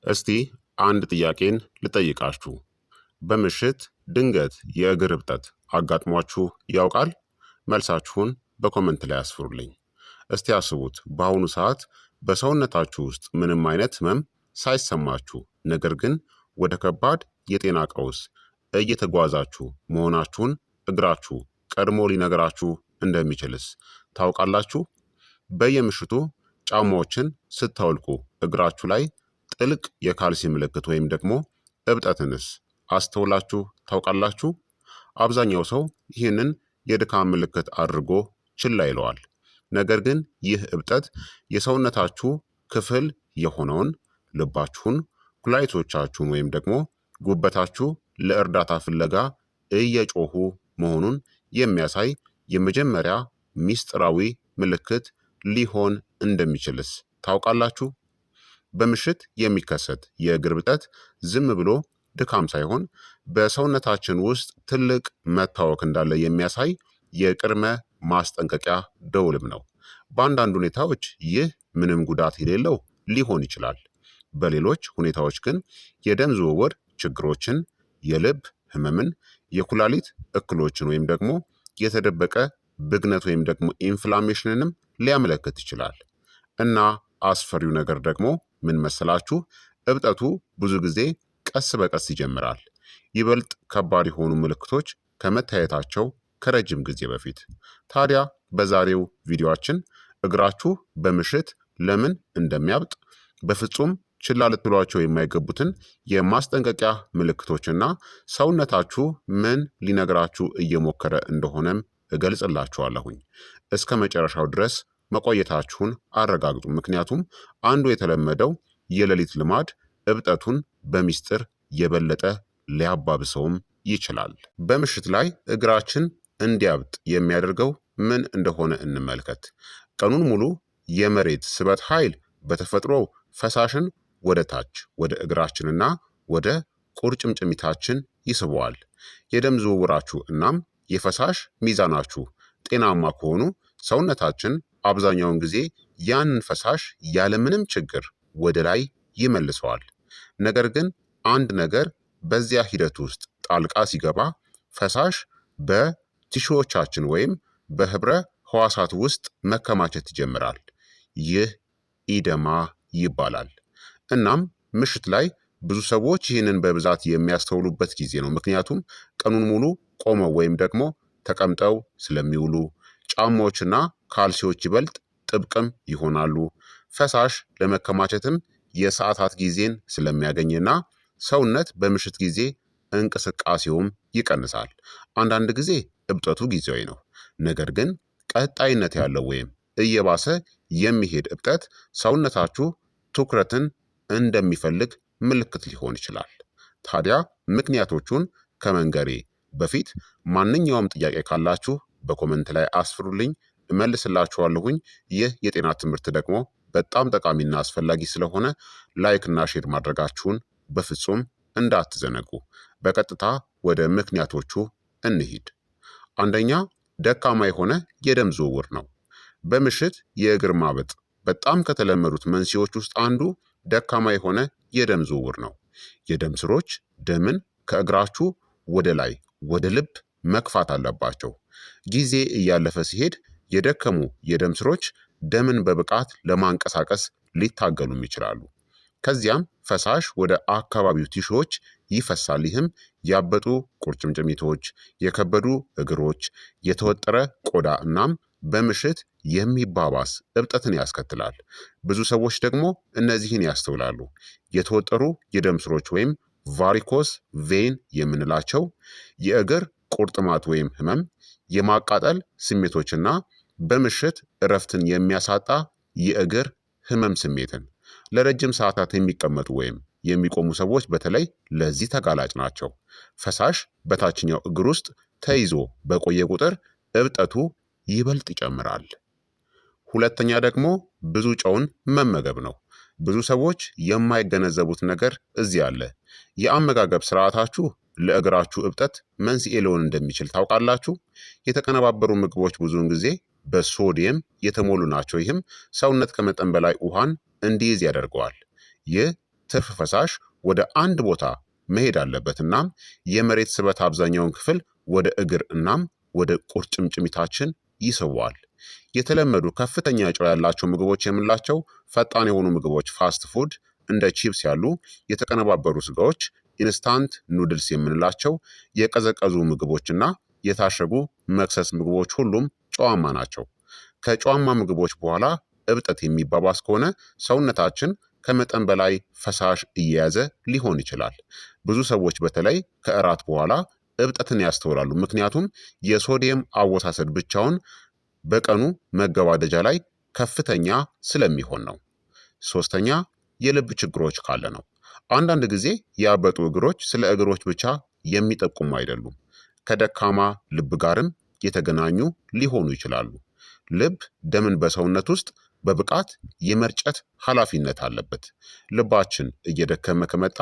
እስቲ አንድ ጥያቄን ልጠይቃችሁ። በምሽት ድንገት የእግር እብጠት አጋጥሟችሁ ያውቃል? መልሳችሁን በኮመንት ላይ አስፍሩልኝ። እስቲ አስቡት፣ በአሁኑ ሰዓት በሰውነታችሁ ውስጥ ምንም አይነት ህመም ሳይሰማችሁ ነገር ግን ወደ ከባድ የጤና ቀውስ እየተጓዛችሁ መሆናችሁን እግራችሁ ቀድሞ ሊነግራችሁ እንደሚችልስ ታውቃላችሁ? በየምሽቱ ጫማዎችን ስታወልቁ እግራችሁ ላይ ጥልቅ የካልሲ ምልክት ወይም ደግሞ እብጠትንስ አስተውላችሁ ታውቃላችሁ? አብዛኛው ሰው ይህንን የድካም ምልክት አድርጎ ችላ ይለዋል። ነገር ግን ይህ እብጠት የሰውነታችሁ ክፍል የሆነውን ልባችሁን፣ ኩላሊቶቻችሁን ወይም ደግሞ ጉበታችሁ ለእርዳታ ፍለጋ እየጮሁ መሆኑን የሚያሳይ የመጀመሪያ ሚስጥራዊ ምልክት ሊሆን እንደሚችልስ ታውቃላችሁ? በምሽት የሚከሰት የእግር እብጠት ዝም ብሎ ድካም ሳይሆን በሰውነታችን ውስጥ ትልቅ መታወክ እንዳለ የሚያሳይ የቅድመ ማስጠንቀቂያ ደውልም ነው። በአንዳንድ ሁኔታዎች ይህ ምንም ጉዳት የሌለው ሊሆን ይችላል። በሌሎች ሁኔታዎች ግን የደም ዝውውር ችግሮችን፣ የልብ ህመምን፣ የኩላሊት እክሎችን ወይም ደግሞ የተደበቀ ብግነት ወይም ደግሞ ኢንፍላሜሽንንም ሊያመለክት ይችላል። እና አስፈሪው ነገር ደግሞ ምን መሰላችሁ? እብጠቱ ብዙ ጊዜ ቀስ በቀስ ይጀምራል። ይበልጥ ከባድ የሆኑ ምልክቶች ከመታየታቸው ከረጅም ጊዜ በፊት። ታዲያ በዛሬው ቪዲዮአችን እግራችሁ በምሽት ለምን እንደሚያብጥ፣ በፍጹም ችላ ልትሏቸው የማይገቡትን የማስጠንቀቂያ ምልክቶችና ሰውነታችሁ ምን ሊነግራችሁ እየሞከረ እንደሆነም እገልጽላችኋለሁኝ። እስከ መጨረሻው ድረስ መቆየታችሁን አረጋግጡ። ምክንያቱም አንዱ የተለመደው የሌሊት ልማድ እብጠቱን በሚስጥር የበለጠ ሊያባብሰውም ይችላል። በምሽት ላይ እግራችን እንዲያብጥ የሚያደርገው ምን እንደሆነ እንመልከት። ቀኑን ሙሉ የመሬት ስበት ኃይል በተፈጥሮ ፈሳሽን ወደ ታች ወደ እግራችንና ወደ ቁርጭምጭሚታችን ይስበዋል። የደም ዝውውራችሁ እናም የፈሳሽ ሚዛናችሁ ጤናማ ከሆኑ ሰውነታችን አብዛኛውን ጊዜ ያንን ፈሳሽ ያለምንም ችግር ወደ ላይ ይመልሰዋል። ነገር ግን አንድ ነገር በዚያ ሂደት ውስጥ ጣልቃ ሲገባ ፈሳሽ በቲሹዎቻችን ወይም በህብረ ህዋሳት ውስጥ መከማቸት ይጀምራል። ይህ ኢደማ ይባላል። እናም ምሽት ላይ ብዙ ሰዎች ይህንን በብዛት የሚያስተውሉበት ጊዜ ነው። ምክንያቱም ቀኑን ሙሉ ቆመው ወይም ደግሞ ተቀምጠው ስለሚውሉ፣ ጫማዎችና ካልሲዎች ይበልጥ ጥብቅም ይሆናሉ። ፈሳሽ ለመከማቸትም የሰዓታት ጊዜን ስለሚያገኝና ሰውነት በምሽት ጊዜ እንቅስቃሴውም ይቀንሳል። አንዳንድ ጊዜ እብጠቱ ጊዜያዊ ነው። ነገር ግን ቀጣይነት ያለው ወይም እየባሰ የሚሄድ እብጠት ሰውነታችሁ ትኩረትን እንደሚፈልግ ምልክት ሊሆን ይችላል። ታዲያ ምክንያቶቹን ከመንገሬ በፊት ማንኛውም ጥያቄ ካላችሁ በኮመንት ላይ አስፍሩልኝ፣ እመልስላችኋለሁኝ። ይህ የጤና ትምህርት ደግሞ በጣም ጠቃሚና አስፈላጊ ስለሆነ ላይክ እና ሼር ማድረጋችሁን በፍጹም እንዳትዘነጉ። በቀጥታ ወደ ምክንያቶቹ እንሂድ። አንደኛ፣ ደካማ የሆነ የደም ዝውውር ነው። በምሽት የእግር ማበጥ በጣም ከተለመዱት መንስኤዎች ውስጥ አንዱ ደካማ የሆነ የደም ዝውውር ነው። የደም ስሮች ደምን ከእግራችሁ ወደ ላይ ወደ ልብ መግፋት አለባቸው። ጊዜ እያለፈ ሲሄድ የደከሙ የደም ስሮች ደምን በብቃት ለማንቀሳቀስ ሊታገሉም ይችላሉ። ከዚያም ፈሳሽ ወደ አካባቢው ቲሹዎች ይፈሳል። ይህም ያበጡ ቁርጭምጭሚቶች፣ የከበዱ እግሮች፣ የተወጠረ ቆዳ እናም በምሽት የሚባባስ እብጠትን ያስከትላል። ብዙ ሰዎች ደግሞ እነዚህን ያስተውላሉ። የተወጠሩ የደም ስሮች ወይም ቫሪኮስ ቬን የምንላቸው፣ የእግር ቁርጥማት ወይም ህመም፣ የማቃጠል ስሜቶችና በምሽት እረፍትን የሚያሳጣ የእግር ህመም ስሜትን። ለረጅም ሰዓታት የሚቀመጡ ወይም የሚቆሙ ሰዎች በተለይ ለዚህ ተጋላጭ ናቸው። ፈሳሽ በታችኛው እግር ውስጥ ተይዞ በቆየ ቁጥር እብጠቱ ይበልጥ ይጨምራል። ሁለተኛ ደግሞ ብዙ ጨውን መመገብ ነው። ብዙ ሰዎች የማይገነዘቡት ነገር እዚህ አለ። የአመጋገብ ስርዓታችሁ ለእግራችሁ እብጠት መንስኤ ሊሆን እንደሚችል ታውቃላችሁ? የተቀነባበሩ ምግቦች ብዙውን ጊዜ በሶዲየም የተሞሉ ናቸው። ይህም ሰውነት ከመጠን በላይ ውሃን እንዲይዝ ያደርገዋል። ይህ ትርፍ ፈሳሽ ወደ አንድ ቦታ መሄድ አለበት። እናም የመሬት ስበት አብዛኛውን ክፍል ወደ እግር እናም ወደ ቁርጭምጭሚታችን ይስበዋል። የተለመዱ ከፍተኛ ጨው ያላቸው ምግቦች የምንላቸው ፈጣን የሆኑ ምግቦች ፋስት ፉድ እንደ ቺፕስ ያሉ የተቀነባበሩ ስጋዎች፣ ኢንስታንት ኑድልስ የምንላቸው የቀዘቀዙ ምግቦችና የታሸጉ መክሰስ ምግቦች ሁሉም ጨዋማ ናቸው። ከጨዋማ ምግቦች በኋላ እብጠት የሚባባስ ከሆነ ሰውነታችን ከመጠን በላይ ፈሳሽ እየያዘ ሊሆን ይችላል። ብዙ ሰዎች በተለይ ከእራት በኋላ እብጠትን ያስተውላሉ፣ ምክንያቱም የሶዲየም አወሳሰድ ብቻውን በቀኑ መገባደጃ ላይ ከፍተኛ ስለሚሆን ነው። ሶስተኛ የልብ ችግሮች ካለ ነው። አንዳንድ ጊዜ ያበጡ እግሮች ስለ እግሮች ብቻ የሚጠቁሙ አይደሉም፣ ከደካማ ልብ ጋርም የተገናኙ ሊሆኑ ይችላሉ። ልብ ደምን በሰውነት ውስጥ በብቃት የመርጨት ኃላፊነት አለበት። ልባችን እየደከመ ከመጣ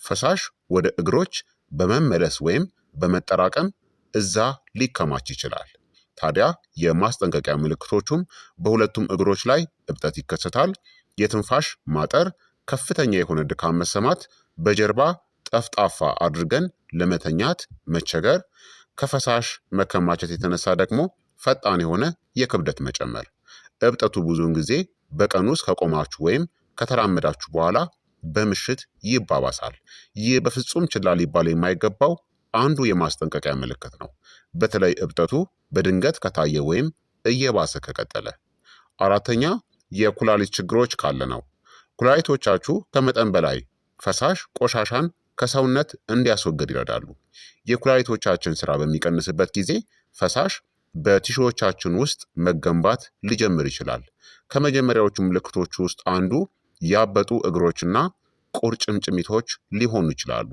ፈሳሽ ወደ እግሮች በመመለስ ወይም በመጠራቀም እዛ ሊከማች ይችላል። ታዲያ የማስጠንቀቂያ ምልክቶቹም በሁለቱም እግሮች ላይ እብጠት ይከሰታል፣ የትንፋሽ ማጠር፣ ከፍተኛ የሆነ ድካም መሰማት፣ በጀርባ ጠፍጣፋ አድርገን ለመተኛት መቸገር፣ ከፈሳሽ መከማቸት የተነሳ ደግሞ ፈጣን የሆነ የክብደት መጨመር። እብጠቱ ብዙውን ጊዜ በቀን ውስጥ ከቆማችሁ ወይም ከተራመዳችሁ በኋላ በምሽት ይባባሳል። ይህ በፍጹም ችላ ሊባል የማይገባው አንዱ የማስጠንቀቂያ ምልክት ነው፣ በተለይ እብጠቱ በድንገት ከታየ ወይም እየባሰ ከቀጠለ። አራተኛ የኩላሊት ችግሮች ካለ ነው። ኩላሊቶቻችሁ ከመጠን በላይ ፈሳሽ ቆሻሻን ከሰውነት እንዲያስወግድ ይረዳሉ። የኩላሊቶቻችን ስራ በሚቀንስበት ጊዜ ፈሳሽ በቲሹዎቻችን ውስጥ መገንባት ሊጀምር ይችላል። ከመጀመሪያዎቹ ምልክቶች ውስጥ አንዱ ያበጡ እግሮችና ቁርጭምጭሚቶች ሊሆኑ ይችላሉ።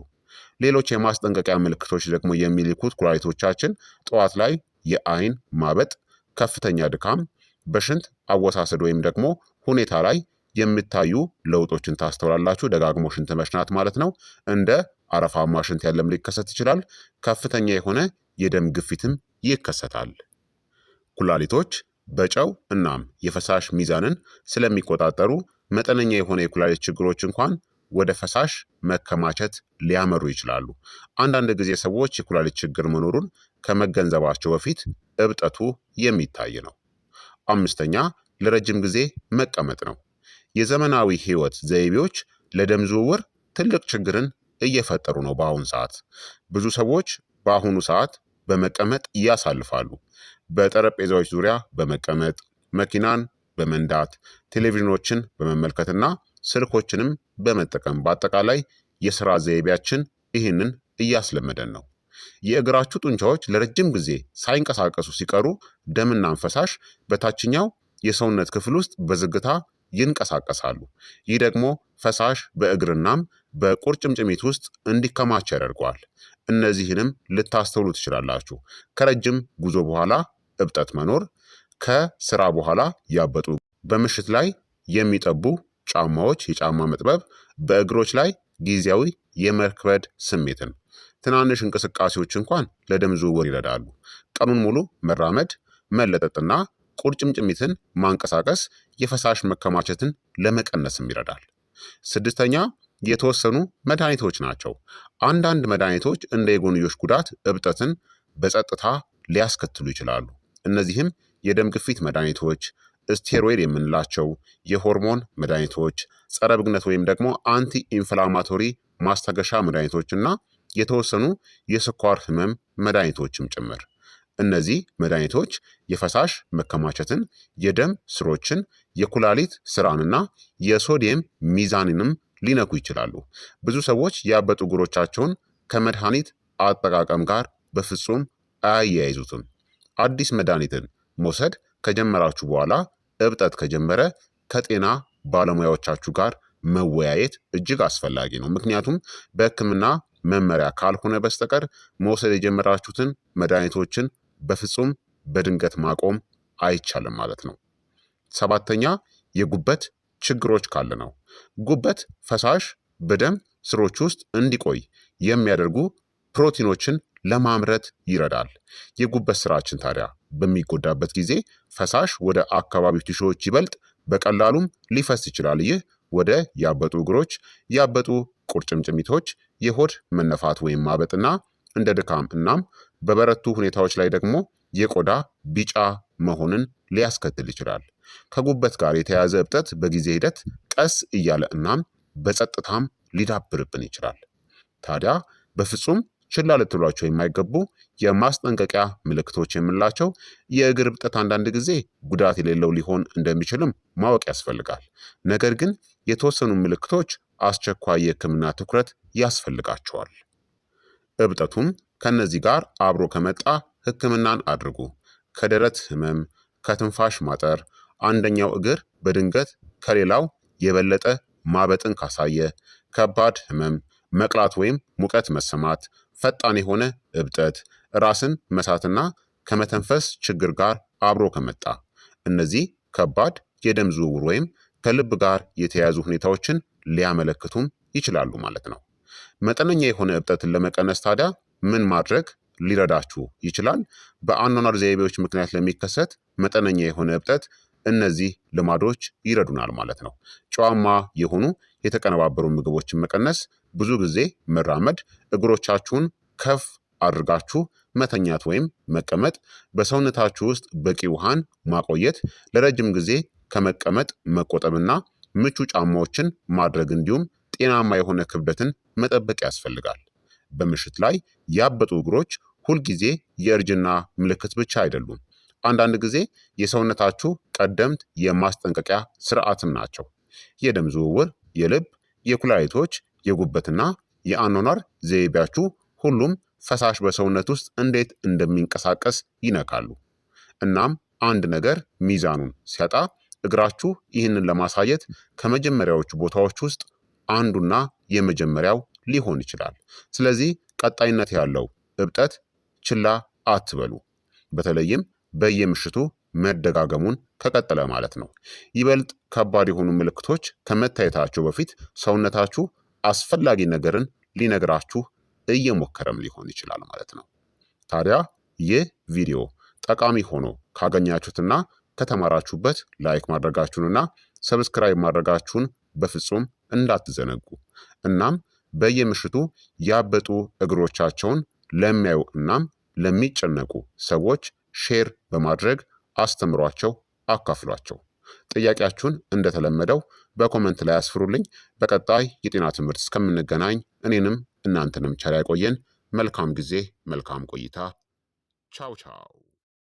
ሌሎች የማስጠንቀቂያ ምልክቶች ደግሞ የሚልኩት ኩላሊቶቻችን ጠዋት ላይ የአይን ማበጥ፣ ከፍተኛ ድካም፣ በሽንት አወሳሰድ ወይም ደግሞ ሁኔታ ላይ የሚታዩ ለውጦችን ታስተውላላችሁ። ደጋግሞ ሽንት መሽናት ማለት ነው። እንደ አረፋማ ሽንት ያለም ሊከሰት ይችላል። ከፍተኛ የሆነ የደም ግፊትም ይከሰታል። ኩላሊቶች በጨው እናም የፈሳሽ ሚዛንን ስለሚቆጣጠሩ መጠነኛ የሆነ የኩላሊት ችግሮች እንኳን ወደ ፈሳሽ መከማቸት ሊያመሩ ይችላሉ። አንዳንድ ጊዜ ሰዎች የኩላሊት ችግር መኖሩን ከመገንዘባቸው በፊት እብጠቱ የሚታይ ነው። አምስተኛ ለረጅም ጊዜ መቀመጥ ነው። የዘመናዊ ህይወት ዘይቤዎች ለደም ዝውውር ትልቅ ችግርን እየፈጠሩ ነው። በአሁኑ ሰዓት ብዙ ሰዎች በአሁኑ ሰዓት በመቀመጥ ያሳልፋሉ። በጠረጴዛዎች ዙሪያ በመቀመጥ መኪናን በመንዳት ቴሌቪዥኖችን በመመልከትና ስልኮችንም በመጠቀም በአጠቃላይ የስራ ዘይቤያችን ይህንን እያስለመደን ነው። የእግራችሁ ጡንቻዎች ለረጅም ጊዜ ሳይንቀሳቀሱ ሲቀሩ ደምና ፈሳሽ በታችኛው የሰውነት ክፍል ውስጥ በዝግታ ይንቀሳቀሳሉ። ይህ ደግሞ ፈሳሽ በእግርናም በቁርጭምጭሚት ውስጥ እንዲከማች ያደርገዋል። እነዚህንም ልታስተውሉ ትችላላችሁ። ከረጅም ጉዞ በኋላ እብጠት መኖር፣ ከስራ በኋላ ያበጡ፣ በምሽት ላይ የሚጠቡ ጫማዎች፣ የጫማ መጥበብ፣ በእግሮች ላይ ጊዜያዊ የመክበድ ስሜትን። ትናንሽ እንቅስቃሴዎች እንኳን ለደም ዝውውር ይረዳሉ። ቀኑን ሙሉ መራመድ፣ መለጠጥና ቁርጭምጭሚትን ማንቀሳቀስ የፈሳሽ መከማቸትን ለመቀነስም ይረዳል። ስድስተኛ የተወሰኑ መድኃኒቶች ናቸው። አንዳንድ መድኃኒቶች እንደ የጎንዮሽ ጉዳት እብጠትን በጸጥታ ሊያስከትሉ ይችላሉ። እነዚህም የደም ግፊት መድኃኒቶች፣ ስቴሮይድ የምንላቸው የሆርሞን መድኃኒቶች፣ ጸረ ብግነት ወይም ደግሞ አንቲ ኢንፍላማቶሪ ማስታገሻ መድኃኒቶች እና የተወሰኑ የስኳር ህመም መድኃኒቶችም ጭምር። እነዚህ መድኃኒቶች የፈሳሽ መከማቸትን፣ የደም ስሮችን፣ የኩላሊት ስራንና የሶዲየም ሚዛንንም ሊነኩ ይችላሉ። ብዙ ሰዎች ያበጡ እግሮቻቸውን ከመድኃኒት አጠቃቀም ጋር በፍጹም አያያይዙትም። አዲስ መድኃኒትን መውሰድ ከጀመራችሁ በኋላ እብጠት ከጀመረ ከጤና ባለሙያዎቻችሁ ጋር መወያየት እጅግ አስፈላጊ ነው። ምክንያቱም በሕክምና መመሪያ ካልሆነ በስተቀር መውሰድ የጀመራችሁትን መድኃኒቶችን በፍጹም በድንገት ማቆም አይቻልም ማለት ነው። ሰባተኛ የጉበት ችግሮች ካለ ነው። ጉበት ፈሳሽ በደም ስሮች ውስጥ እንዲቆይ የሚያደርጉ ፕሮቲኖችን ለማምረት ይረዳል። የጉበት ስራችን ታዲያ በሚጎዳበት ጊዜ ፈሳሽ ወደ አካባቢው ቲሹዎች ይበልጥ በቀላሉም ሊፈስ ይችላል። ይህ ወደ ያበጡ እግሮች፣ ያበጡ ቁርጭምጭሚቶች፣ የሆድ መነፋት ወይም ማበጥና እንደ ድካም እናም በበረቱ ሁኔታዎች ላይ ደግሞ የቆዳ ቢጫ መሆንን ሊያስከትል ይችላል። ከጉበት ጋር የተያያዘ እብጠት በጊዜ ሂደት ቀስ እያለ እናም በጸጥታም ሊዳብርብን ይችላል። ታዲያ በፍጹም ችላ ልትሏቸው የማይገቡ የማስጠንቀቂያ ምልክቶች የምንላቸው የእግር እብጠት አንዳንድ ጊዜ ጉዳት የሌለው ሊሆን እንደሚችልም ማወቅ ያስፈልጋል። ነገር ግን የተወሰኑ ምልክቶች አስቸኳይ የሕክምና ትኩረት ያስፈልጋቸዋል። እብጠቱም ከነዚህ ጋር አብሮ ከመጣ ሕክምናን አድርጉ። ከደረት ህመም፣ ከትንፋሽ ማጠር፣ አንደኛው እግር በድንገት ከሌላው የበለጠ ማበጥን ካሳየ፣ ከባድ ህመም፣ መቅላት ወይም ሙቀት መሰማት፣ ፈጣን የሆነ እብጠት፣ ራስን መሳትና ከመተንፈስ ችግር ጋር አብሮ ከመጣ፣ እነዚህ ከባድ የደም ዝውውር ወይም ከልብ ጋር የተያያዙ ሁኔታዎችን ሊያመለክቱም ይችላሉ ማለት ነው። መጠነኛ የሆነ እብጠትን ለመቀነስ ታዲያ ምን ማድረግ ሊረዳችሁ ይችላል? በአኗኗር ዘይቤዎች ምክንያት ለሚከሰት መጠነኛ የሆነ እብጠት እነዚህ ልማዶች ይረዱናል ማለት ነው። ጨዋማ የሆኑ የተቀነባበሩ ምግቦችን መቀነስ፣ ብዙ ጊዜ መራመድ፣ እግሮቻችሁን ከፍ አድርጋችሁ መተኛት ወይም መቀመጥ፣ በሰውነታችሁ ውስጥ በቂ ውሃን ማቆየት፣ ለረጅም ጊዜ ከመቀመጥ መቆጠብና ምቹ ጫማዎችን ማድረግ እንዲሁም ጤናማ የሆነ ክብደትን መጠበቅ ያስፈልጋል። በምሽት ላይ ያበጡ እግሮች ሁልጊዜ የእርጅና ምልክት ብቻ አይደሉም። አንዳንድ ጊዜ የሰውነታችሁ ቀደምት የማስጠንቀቂያ ስርዓትም ናቸው። የደም ዝውውር፣ የልብ፣ የኩላሊቶች፣ የጉበትና የአኗኗር ዘይቤያችሁ ሁሉም ፈሳሽ በሰውነት ውስጥ እንዴት እንደሚንቀሳቀስ ይነካሉ። እናም አንድ ነገር ሚዛኑን ሲያጣ እግራችሁ ይህንን ለማሳየት ከመጀመሪያዎቹ ቦታዎች ውስጥ አንዱና የመጀመሪያው ሊሆን ይችላል። ስለዚህ ቀጣይነት ያለው እብጠት ችላ አትበሉ። በተለይም በየምሽቱ መደጋገሙን ከቀጠለ ማለት ነው። ይበልጥ ከባድ የሆኑ ምልክቶች ከመታየታቸው በፊት ሰውነታችሁ አስፈላጊ ነገርን ሊነግራችሁ እየሞከረም ሊሆን ይችላል ማለት ነው። ታዲያ ይህ ቪዲዮ ጠቃሚ ሆኖ ካገኛችሁትና ከተማራችሁበት ላይክ ማድረጋችሁንና ሰብስክራይብ ማድረጋችሁን በፍጹም እንዳትዘነጉ። እናም በየምሽቱ ያበጡ እግሮቻቸውን ለሚያዩ እናም ለሚጨነቁ ሰዎች ሼር በማድረግ አስተምሯቸው፣ አካፍሏቸው። ጥያቄያችሁን እንደተለመደው በኮመንት ላይ አስፍሩልኝ። በቀጣይ የጤና ትምህርት እስከምንገናኝ እኔንም እናንተንም ቸር ያቆየን። መልካም ጊዜ፣ መልካም ቆይታ። ቻው ቻው።